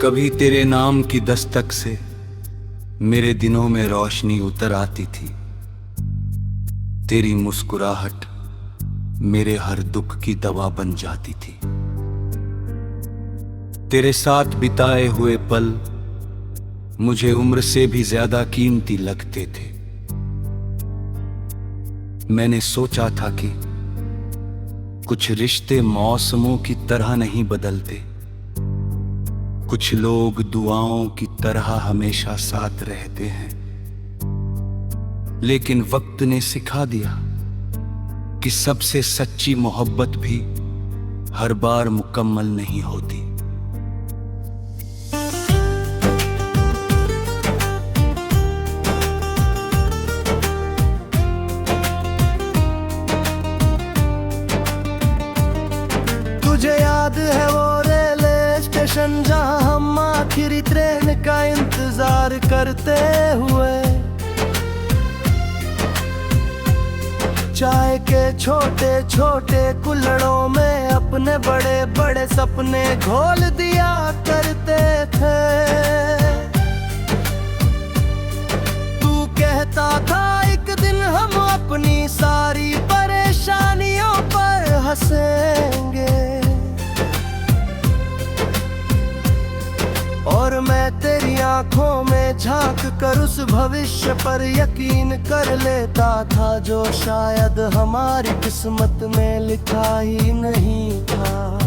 कभी तेरे नाम की दस्तक से मेरे दिनों में रोशनी उतर आती थी। तेरी मुस्कुराहट मेरे हर दुख की दवा बन जाती थी। तेरे साथ बिताए हुए पल मुझे उम्र से भी ज्यादा कीमती लगते थे। मैंने सोचा था कि कुछ रिश्ते मौसमों की तरह नहीं बदलते, कुछ लोग दुआओं की तरह हमेशा साथ रहते हैं। लेकिन वक्त ने सिखा दिया कि सबसे सच्ची मोहब्बत भी हर बार मुकम्मल नहीं होती। तुझे याद है वो रेलवे स्टेशन जहाँ हम आखिरी ट्रेन का इंतजार करते हुए चाय के छोटे छोटे कुल्हड़ों में अपने बड़े बड़े सपने घोल दिया करते थे। तू कहता था एक दिन हम अपनी सारी परेशानियों पर हंसेंगे, और मैं तेरी आंखों में झांक कर उस भविष्य पर यकीन कर लेता था जो शायद हमारी किस्मत में लिखा ही नहीं था।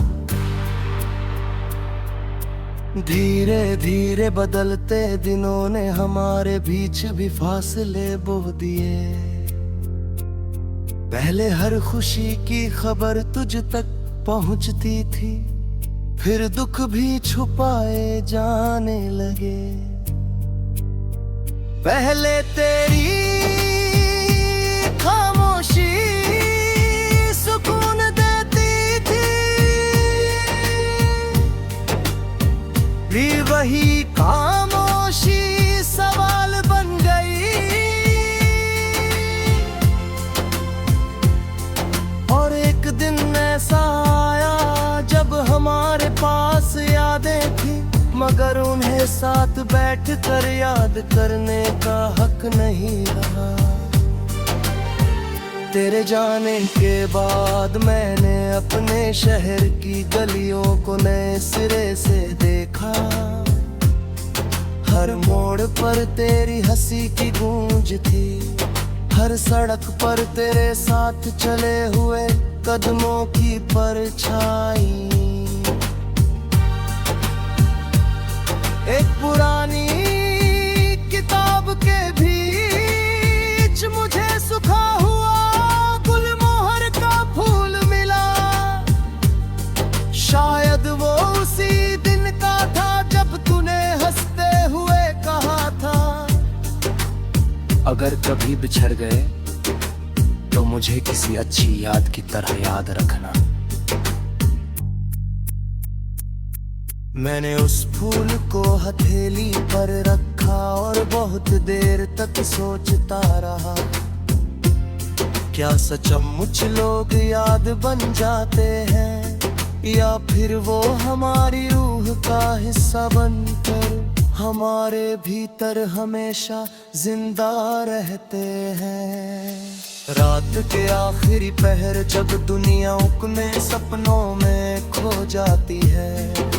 धीरे धीरे बदलते दिनों ने हमारे बीच भी फासले बो दिए। पहले हर खुशी की खबर तुझ तक पहुंचती थी, फिर दुख भी छुपाए जाने लगे। पहले तेरी खामोशी सुकून देती थी, भी वही खामोशी सवाल बन गई। और एक दिन ऐसा आया जब हमारे पास यादें थी, मगर उन्हें साथ बैठ कर याद करने का हक नहीं रहा। तेरे जाने के बाद मैंने अपने शहर की गलियों को नए सिरे से देखा। हर मोड़ पर तेरी हंसी की गूंज थी, हर सड़क पर तेरे साथ चले हुए कदमों की परछाई। एक पुरानी किताब के बीच मुझे सूखा हुआ गुलमोहर का फूल मिला। शायद वो उसी दिन का था जब तूने हंसते हुए कहा था, अगर कभी बिछड़ गए तो मुझे किसी अच्छी याद की तरह याद रखना। मैंने उस फूल को हथेली पर रखा और बहुत देर तक सोचता रहा, क्या सचमुच लोग याद बन जाते हैं, या फिर वो हमारी रूह का हिस्सा बनकर हमारे भीतर हमेशा जिंदा रहते हैं। रात के आखिरी पहर जब दुनिया अपने सपनों में खो जाती है,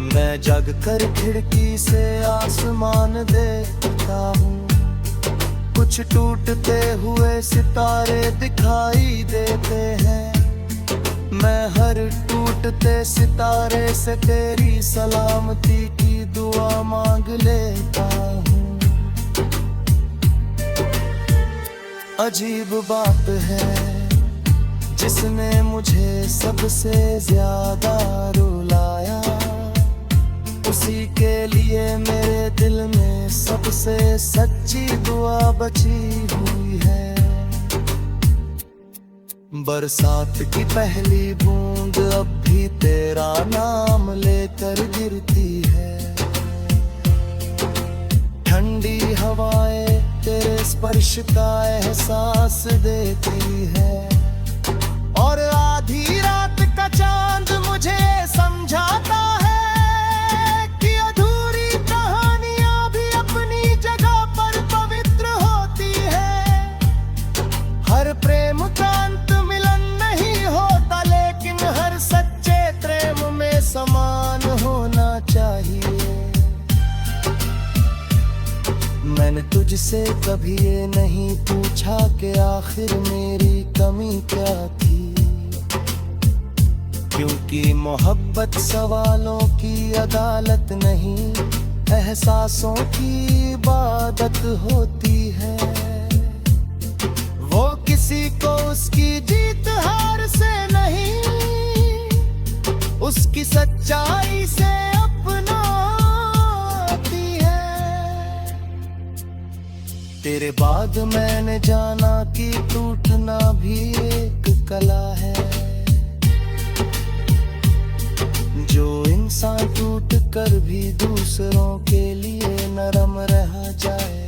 मैं जग कर खिड़की से आसमान देखता हूँ। कुछ टूटते हुए सितारे दिखाई देते हैं, मैं हर टूटते सितारे से तेरी सलामती की दुआ मांग लेता हूँ। अजीब बात है जिसने मुझे सबसे ज्यादा रुलाया, उसी के लिए मेरे दिल में सबसे सच्ची दुआ बची हुई है। बरसात की पहली बूंद अब भी तेरा नाम लेकर गिरती है। ठंडी हवाएं तेरे स्पर्श का एहसास देती है, और आधी रात का चांद मुझे समझाता है मैंने तुझसे कभी ये नहीं पूछा कि आखिर मेरी कमी क्या थी, क्योंकि मोहब्बत सवालों की अदालत नहीं, एहसासों की इबादत होती है। वो किसी को उसकी जीत हार से नहीं, उसकी सच्चाई से अपनाती है। तेरे बाद मैंने जाना कि टूटना भी एक कला है। जो इंसान टूट कर भी दूसरों के लिए नरम रह जाए,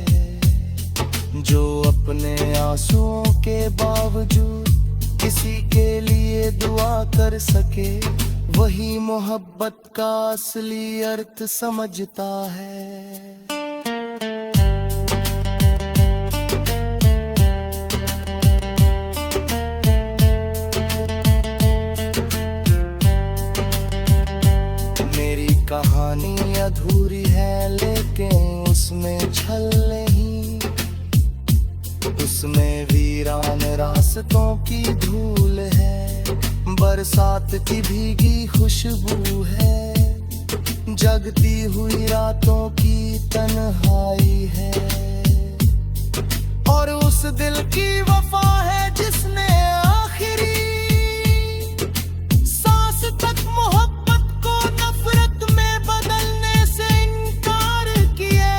जो अपने आंसुओं के बावजूद किसी के लिए दुआ कर सके, वही मोहब्बत का असली अर्थ समझता है। मेरी कहानी अधूरी है लेकिन उसमें छल नहीं, उसमें वीरान रास्तों की धूल है, बरसात की भीगी खुशबू है, जगती हुई रातों की तन्हाई है, और उस दिल की वफा है जिसने आखिरी सांस तक मोहब्बत को नफरत में बदलने से इनकार किया।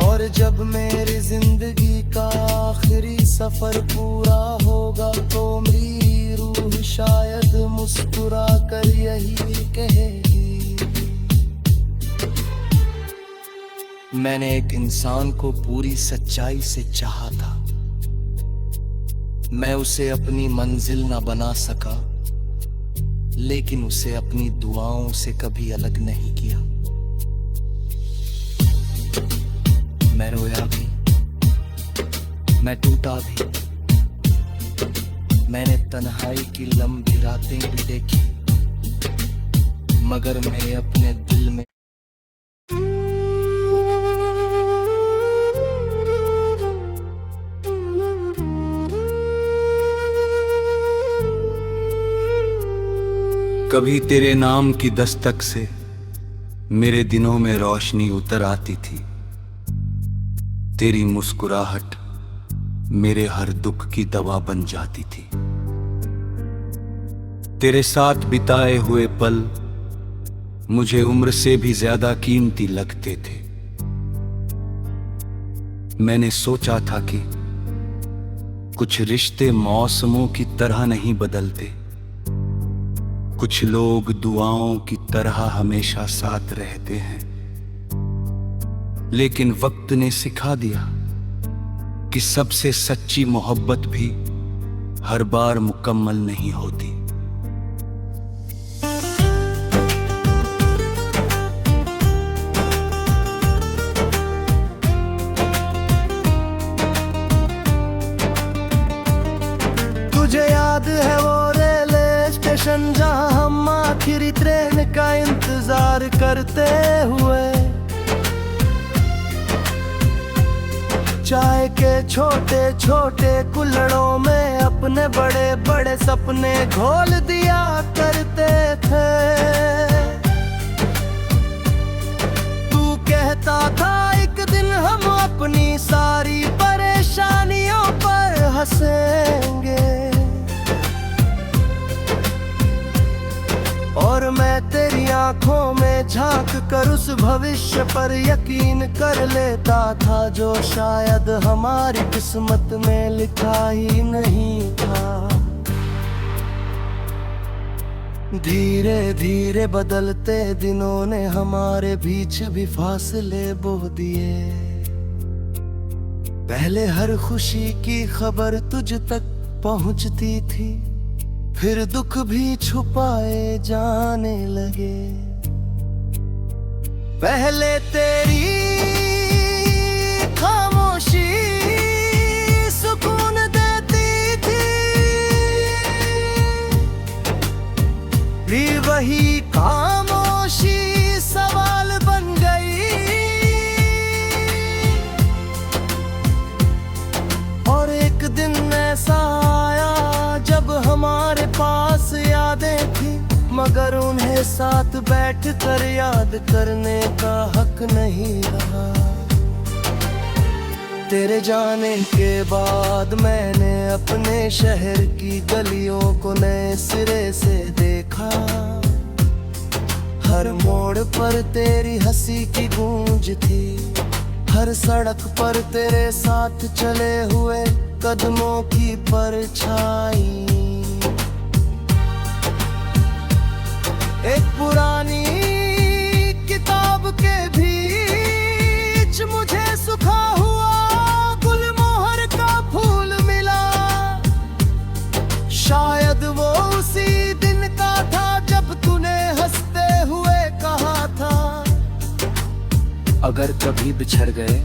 और जब मेरी जिंदगी का आखिरी सफर पूरा होगा तो मेरी रूह शायद मुस्कुरा कर यही कहेगी, मैंने एक इंसान को पूरी सच्चाई से चाहा था। मैं उसे अपनी मंजिल ना बना सका, लेकिन उसे अपनी दुआओं से कभी अलग नहीं किया। मैं रोया भी, मैं टूटा भी, मैंने तन्हाई की लंबी रातें भी देखी, मगर मैं अपने दिल में कभी तेरे नाम की दस्तक से मेरे दिनों में रोशनी उतर आती थी। तेरी मुस्कुराहट मेरे हर दुख की दवा बन जाती थी। तेरे साथ बिताए हुए पल मुझे उम्र से भी ज्यादा कीमती लगते थे। मैंने सोचा था कि कुछ रिश्ते मौसमों की तरह नहीं बदलते, कुछ लोग दुआओं की तरह हमेशा साथ रहते हैं। लेकिन वक्त ने सिखा दिया कि सबसे सच्ची मोहब्बत भी हर बार मुकम्मल नहीं होती। तुझे याद है वो रेलवे स्टेशन जहां हम आखिरी ट्रेन का इंतजार करते हुए, चाय के छोटे छोटे कुल्हड़ों में अपने बड़े बड़े सपने घोल दिया करते थे। तू कहता था एक दिन हम अपनी सारी परेशानियों पर हंसेंगे, और मैं तेरी आंखों में झांक कर उस भविष्य पर यकीन कर लेता था जो शायद हमारी किस्मत में लिखा ही नहीं था। धीरे धीरे बदलते दिनों ने हमारे बीच भी फासले बो दिए। पहले हर खुशी की खबर तुझ तक पहुंचती थी, फिर दुख भी छुपाए जाने लगे। पहले तेरी खामोशी सुकून देती थी, भी वही खामोशी सवाल बन गई। मगर उन्हें साथ बैठ कर याद करने का हक नहीं रहा। तेरे जाने के बाद मैंने अपने शहर की गलियों को नए सिरे से देखा। हर मोड़ पर तेरी हंसी की गूंज थी, हर सड़क पर तेरे साथ चले हुए कदमों की परछाई। एक पुरानी किताब के बीच मुझे सूखा हुआ गुलमोहर का फूल मिला। शायद वो उसी दिन का था जब तूने हंसते हुए कहा था, अगर कभी बिछड़ गए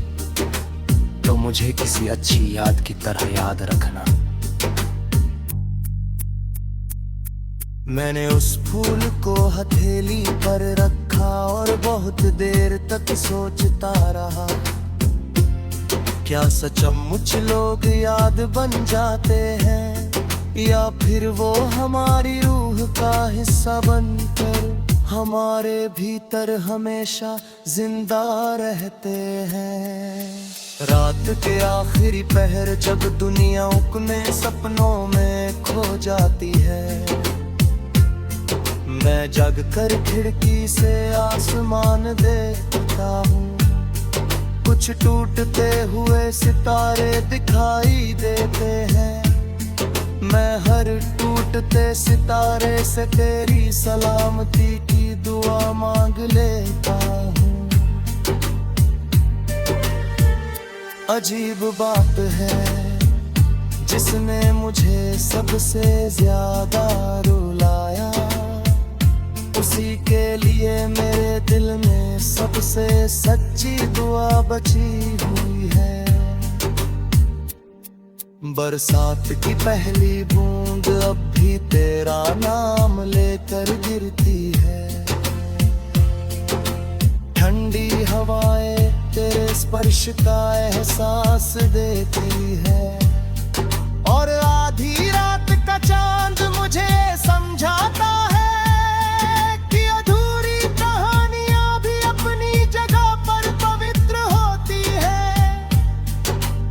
तो मुझे किसी अच्छी याद की तरह याद रखना। मैंने उस फूल को हथेली पर रखा और बहुत देर तक सोचता रहा, क्या सचमुच लोग याद बन जाते हैं या फिर वो हमारी रूह का हिस्सा बनकर हमारे भीतर हमेशा जिंदा रहते हैं। रात के आखिरी पहर जब दुनिया अपने सपनों में खो जाती है, मैं जग कर खिड़की से आसमान देखता हूँ। कुछ टूटते हुए सितारे दिखाई देते हैं, मैं हर टूटते सितारे से तेरी सलामती की दुआ मांग लेता हूँ। अजीब बात है, जिसने मुझे सबसे ज्यादा रुलाया, उसी के लिए मेरे दिल में सबसे सच्ची दुआ बची हुई है। बरसात की पहली बूंद अब भी तेरा नाम लेकर गिरती है। ठंडी हवाएं तेरे स्पर्श का एहसास देती है और आधी रात का चांद मुझे समझाता है कि अधूरी कहानियां भी अपनी जगह पर पवित्र होती है।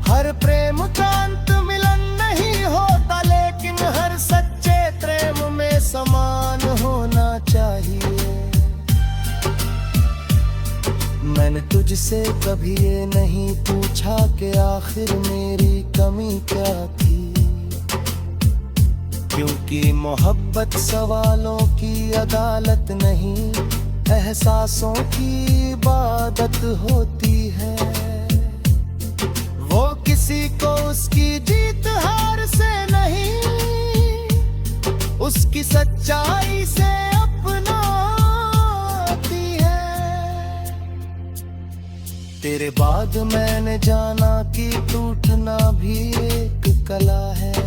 हर प्रेम का अंत मिलन नहीं होता, लेकिन हर सच्चे प्रेम में समान होना चाहिए। मैंने तुझसे कभी ये नहीं पूछा कि आखिर मेरी कमी क्या थी, क्योंकि मोहब्बत सवालों की अदालत नहीं, एहसासों की इबादत होती है। वो किसी को उसकी जीत हार से नहीं, उसकी सच्चाई से अपनाती है। तेरे बाद मैंने जाना कि टूटना भी एक कला है।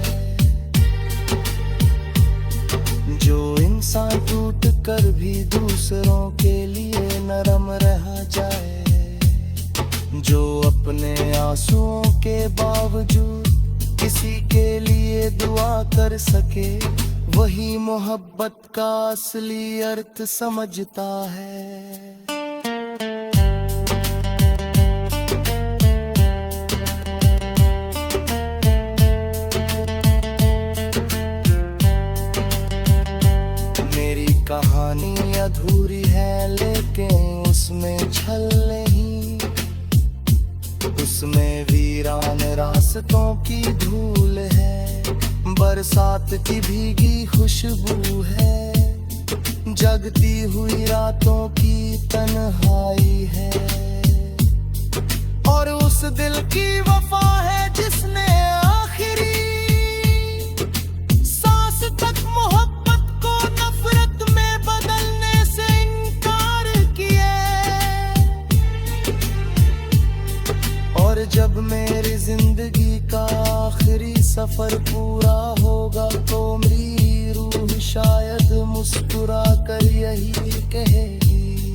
जो इंसान टूट कर भी दूसरों के लिए नरम रह जाए, जो अपने आंसुओं के बावजूद किसी के लिए दुआ कर सके, वही मोहब्बत का असली अर्थ समझता है। मेरी कहानी अधूरी है, लेकिन उसमें छल नहीं, उसमें वीरान रास्तों की धूल है, बरसात की भीगी खुशबू है, जगती हुई रातों की तन्हाई है, और उस दिल की वफा है जिसने आखिरी सांस तक मोहब्बत को नफरत में बदलने से इनकार किया। और जब मेरी जिंदगी का आखिरी सफर पूरा होगा तो मेरी रूह शायद मुस्कुरा कर यही कहेगी,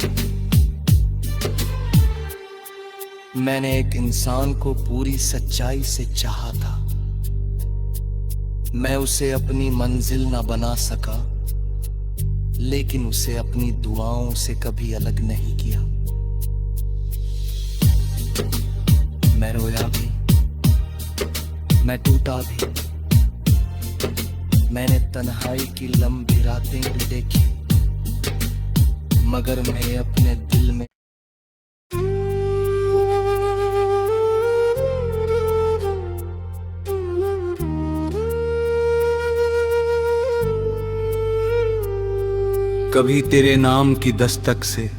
मैंने एक इंसान को पूरी सच्चाई से चाहा था, मैं उसे अपनी मंजिल न बना सका, लेकिन उसे अपनी दुआओं से कभी अलग नहीं किया। मैं रोया भी, मैं टूटा भी, मैंने तन्हाई की लंबी रातें भी देखी, मगर मैं अपने दिल में कभी तेरे नाम की दस्तक से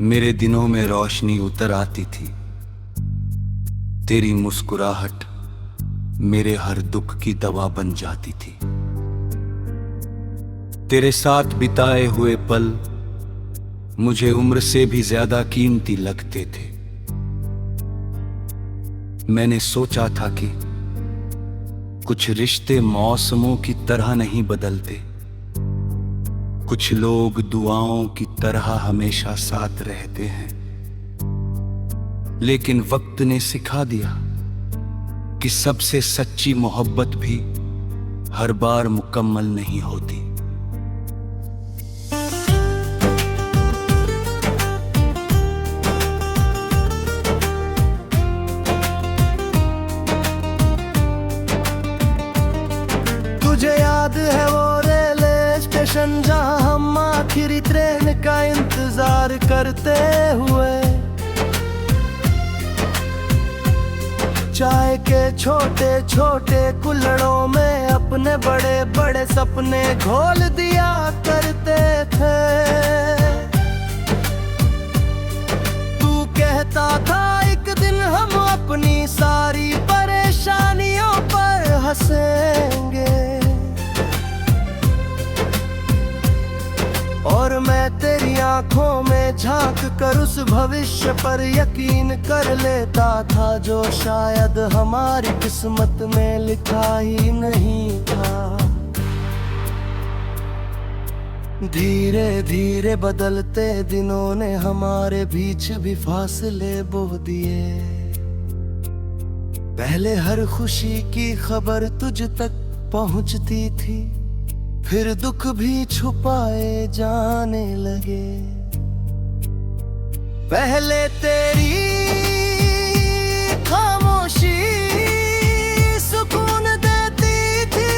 मेरे दिनों में रोशनी उतर आती थी। तेरी मुस्कुराहट मेरे हर दुख की दवा बन जाती थी। तेरे साथ बिताए हुए पल मुझे उम्र से भी ज्यादा कीमती लगते थे। मैंने सोचा था कि कुछ रिश्ते मौसमों की तरह नहीं बदलते, कुछ लोग दुआओं की तरह हमेशा साथ रहते हैं। लेकिन वक्त ने सिखा दिया कि सबसे सच्ची मोहब्बत भी हर बार मुकम्मल नहीं होती। तुझे याद है वो रेलवे स्टेशन जहाँ हम आखिरी ट्रेन का इंतजार करते हुए चाय के छोटे छोटे कुल्हड़ों में अपने बड़े बड़े सपने घोल दिया करते थे। तू कहता था एक दिन हम अपनी सारी परेशानियों पर हंसेंगे, और मैं तेरी आंखों में झांक कर उस भविष्य पर यकीन कर लेता था जो शायद हमारी किस्मत में लिखा ही नहीं था। धीरे धीरे बदलते दिनों ने हमारे बीच भी फासले बो दिए। पहले हर खुशी की खबर तुझ तक पहुंचती थी, फिर दुख भी छुपाए जाने लगे। पहले तेरी खामोशी सुकून देती थी,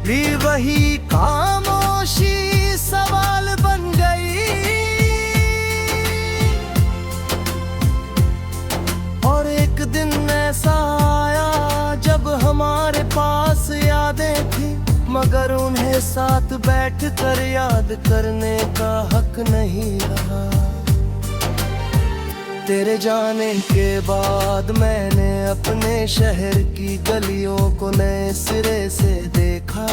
भी वही खामोशी सवाल बन गई, और एक दिन ऐसा जब हमारे पास यादें थी मगर उन्हें साथ बैठकर याद करने का हक नहीं रहा। तेरे जाने के बाद मैंने अपने शहर की गलियों को नए सिरे से देखा।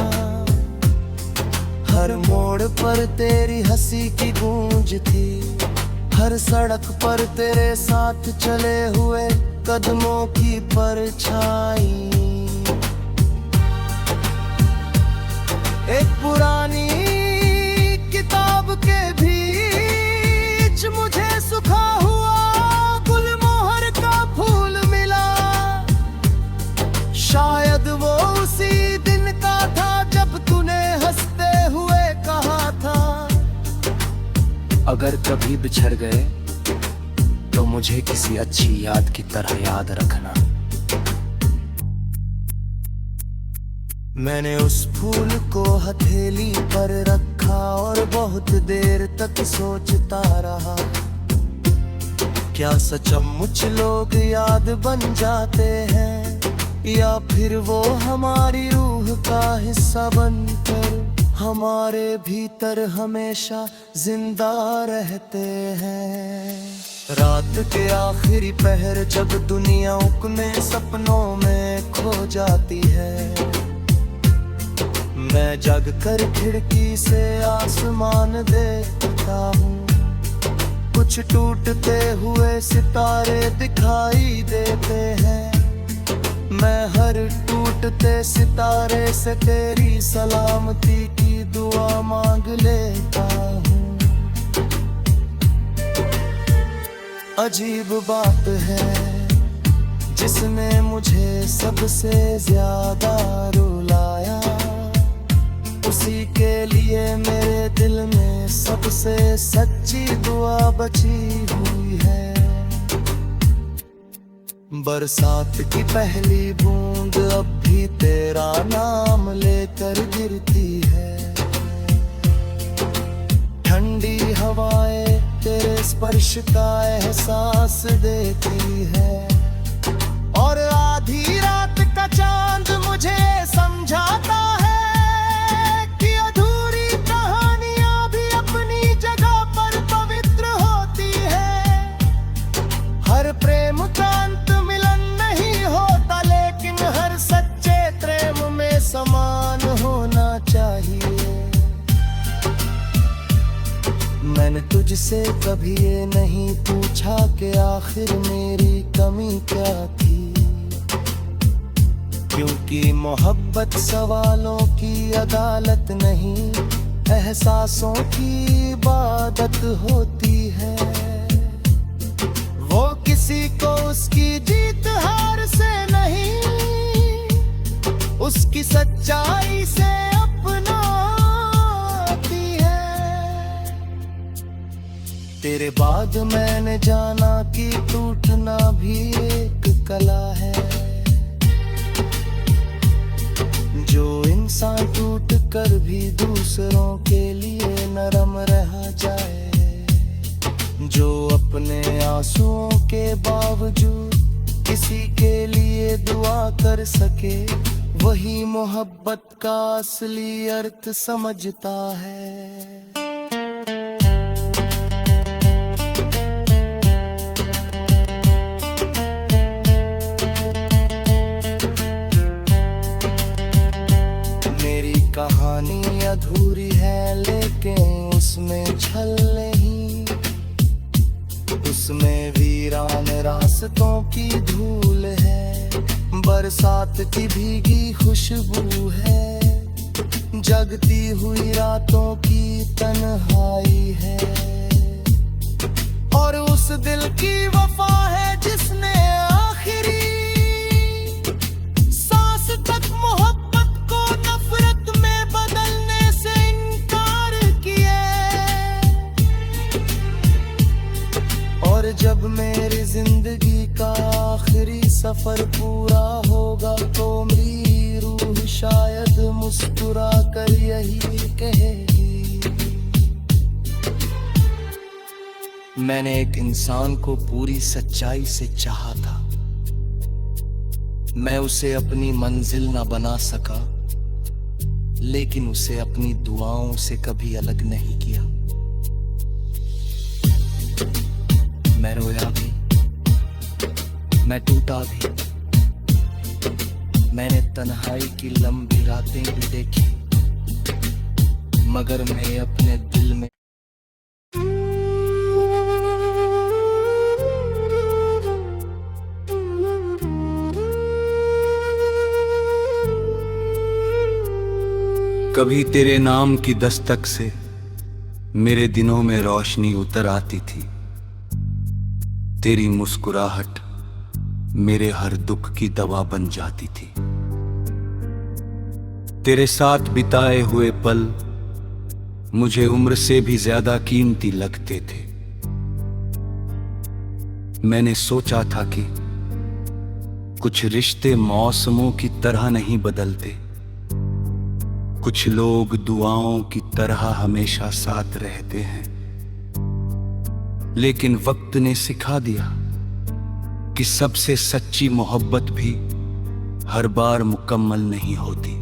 हर मोड़ पर तेरी हंसी की गूंज थी, हर सड़क पर तेरे साथ चले हुए कदमों की परछाई। एक पुरानी किताब के बीच मुझे सूखा हुआ गुलमोहर का फूल मिला। शायद वो उसी दिन का था जब तूने हंसते हुए कहा था, अगर कभी बिछड़ गए तो मुझे किसी अच्छी याद की तरह याद रखना। मैंने उस फूल को हथेली पर रखा और बहुत देर तक सोचता रहा, क्या सचमुच लोग याद बन जाते हैं या फिर वो हमारी रूह का हिस्सा बनकर हमारे भीतर हमेशा जिंदा रहते हैं। रात के आखिरी पहर जब दुनिया अपने सपनों में खो जाती है, मैं जग कर खिड़की से आसमान देखता हूँ। कुछ टूटते हुए सितारे दिखाई देते हैं, मैं हर टूटते सितारे से तेरी सलामती की दुआ मांग लेता हूँ। अजीब बात है जिसने मुझे सबसे ज्यादा रुलाया, उसी के लिए मेरे दिल में सबसे सच्ची दुआ बची हुई है। बरसात की पहली बूंद अब भी तेरा नाम लेकर गिरती है। ठंडी हवाएं तेरे स्पर्श का एहसास देती है और आधी रात का चांद मुझे समझाता है कि अधूरी कहानियां भी अपनी जगह पर पवित्र होती है। हर प्रेम का अंत मिलन नहीं होता, लेकिन हर सच्चे प्रेम में समान होना चाहिए। मैंने तुझसे कभी ये नहीं पूछा कि आखिर मेरी कमी क्या थी, क्योंकि मोहब्बत सवालों की अदालत नहीं, एहसासों की इबादत होती है। वो किसी को उसकी जीत हार से नहीं, उसकी सच्चाई से अपनाती है। तेरे बाद मैंने जाना कि टूटना भी एक कला है। जो इंसान टूट कर भी दूसरों के लिए नरम रह जाए, जो अपने आंसुओं के बावजूद किसी के लिए दुआ कर सके, वही मोहब्बत का असली अर्थ समझता है। कहानी अधूरी है लेकिन उसमें छल नहीं, उसमें वीरान रास्तों की धूल है। बरसात की भीगी खुशबू है, जगती हुई रातों की तन्हाई है, और उस दिल की वफा है जिसने आखिरी सांस तक मोहब्बत को नफरत में बदलने से इनकार किया। और जब मेरी जिंदगी का आखिरी सफर पूरा होगा तो मेरी रूह शायद मुस्कुरा कर यही कहेगी, मैंने एक इंसान को पूरी सच्चाई से चाहा था। मैं उसे अपनी मंजिल ना बना सका, लेकिन उसे अपनी दुआओं से कभी अलग नहीं किया। मैं रोया भी, मैं टूटा भी, मैंने तन्हाई की लंबी रातें भी देखी, मगर मैं अपने दिल में कभी तेरे नाम की दस्तक से मेरे दिनों में रोशनी उतर आती थी। तेरी मुस्कुराहट मेरे हर दुख की दवा बन जाती थी। तेरे साथ बिताए हुए पल मुझे उम्र से भी ज्यादा कीमती लगते थे। मैंने सोचा था कि कुछ रिश्ते मौसमों की तरह नहीं बदलते, कुछ लोग दुआओं की तरह हमेशा साथ रहते हैं। लेकिन वक्त ने सिखा दिया कि सबसे सच्ची मोहब्बत भी हर बार मुकम्मल नहीं होती।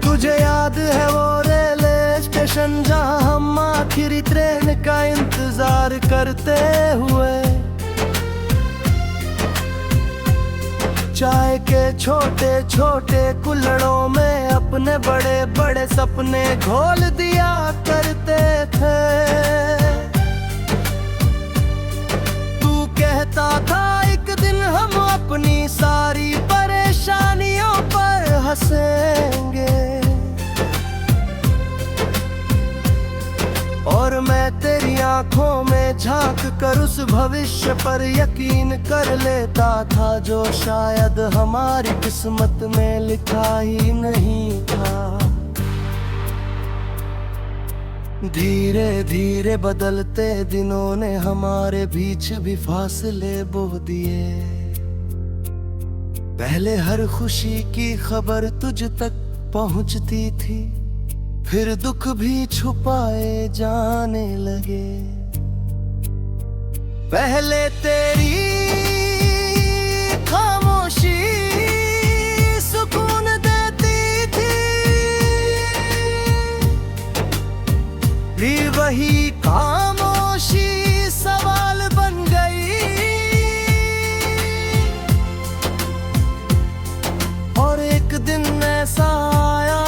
तुझे याद है वो रेलवे स्टेशन जहां हम आखिरी ट्रेन का इंतजार करते हुए चाय के छोटे छोटे कुल्हड़ों में अपने बड़े बड़े सपने घोल दिया करते थे। तू कहता था एक दिन हम अपनी सारी परेशानियों पर हंसेंगे, और आंखों में झांक कर उस भविष्य पर यकीन कर लेता था जो शायद हमारी किस्मत में लिखा ही नहीं था। धीरे धीरे बदलते दिनों ने हमारे बीच भी फासले बो दिए। पहले हर खुशी की खबर तुझ तक पहुंचती थी, फिर दुख भी छुपाए जाने लगे। पहले तेरी खामोशी सुकून देती थी, भी वही खामोशी सवाल बन गई। और एक दिन ऐसा आया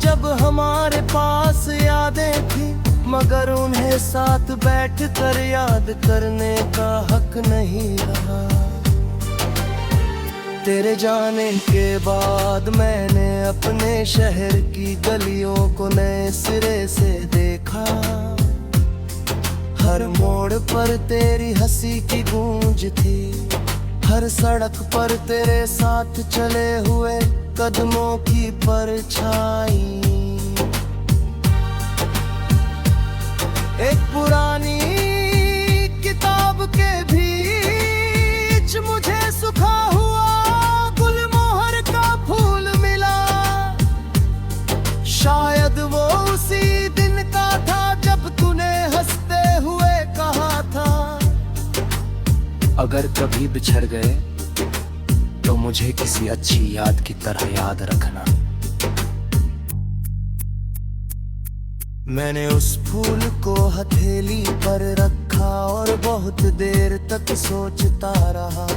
जब हमारे पास यादें थी, मगर उन्हें साथ बैठकर याद करने का हक नहीं रहा। तेरे जाने के बाद मैंने अपने शहर की गलियों को नए सिरे से देखा। हर मोड़ पर तेरी हंसी की गूंज थी, हर सड़क पर तेरे साथ चले हुए कदमों की परछाई। एक पुरानी किताब के बीच मुझे सूखा हुआ गुलमोहर का फूल मिला। शायद वो उसी दिन का था जब तूने हंसते हुए कहा था, अगर कभी बिछड़ गए तो मुझे किसी अच्छी याद की तरह याद रखना। मैंने उस फूल को हथेली पर रखा और बहुत देर तक सोचता रहा,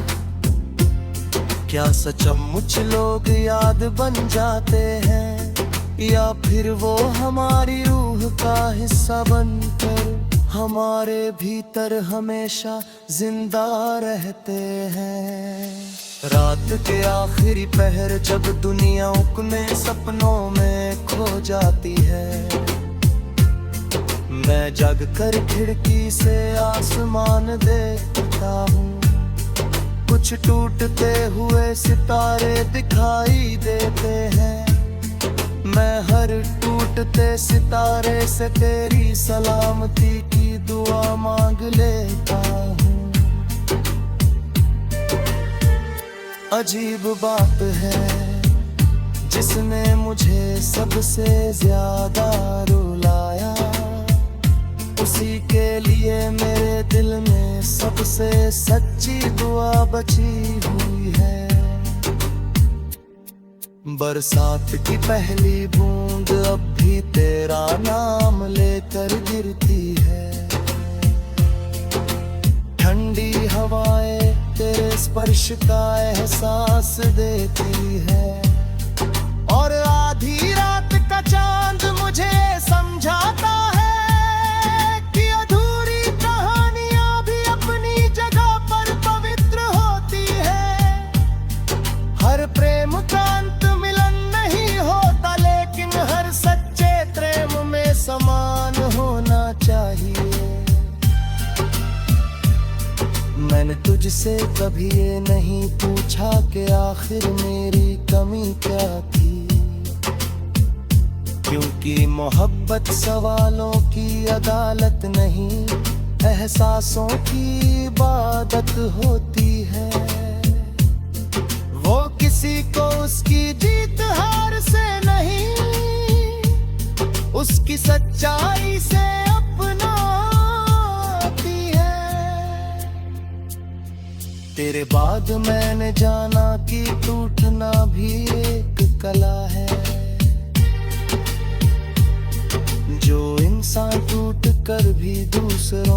क्या सचमुच लोग याद बन जाते हैं या फिर वो हमारी रूह का हिस्सा बनकर हमारे भीतर हमेशा जिंदा रहते हैं। रात के आखिरी पहर जब दुनिया अपने सपनों में खो जाती है, मैं जग कर खिड़की से आसमान देखता हूँ। कुछ टूटते हुए सितारे दिखाई देते हैं, मैं हर टूटते सितारे से तेरी सलामती की दुआ मांग लेता हूँ। अजीब बात है जिसने मुझे सबसे ज्यादा रुलाया, उसी के लिए मेरे दिल में सबसे सच्ची दुआ बची हुई है। बरसात की पहली बूंद अब भी तेरा नाम लेकर गिरती है, ठंडी हवाएं तेरे स्पर्श का एहसास देती है। और आधी रात का चांद मुझे समझाता है कि अधूरी कहानियां भी अपनी जगह पर पवित्र होती है। हर प्रेम का अंत मिलन नहीं होता, लेकिन हर सच्चे प्रेम में समान होना चाहिए। मैंने तुझसे कभी ये नहीं पूछा कि आखिर मेरी कमी क्या थी, क्योंकि मोहब्बत सवालों की अदालत नहीं, एहसासों की इबादत होती है। वो किसी को उसकी जीत हार से नहीं, उसकी सच्चाई से अपनाती है। तेरे बाद मैंने जाना कि टूटना भी एक कला है, जो इंसान टूट कर भी दूसरों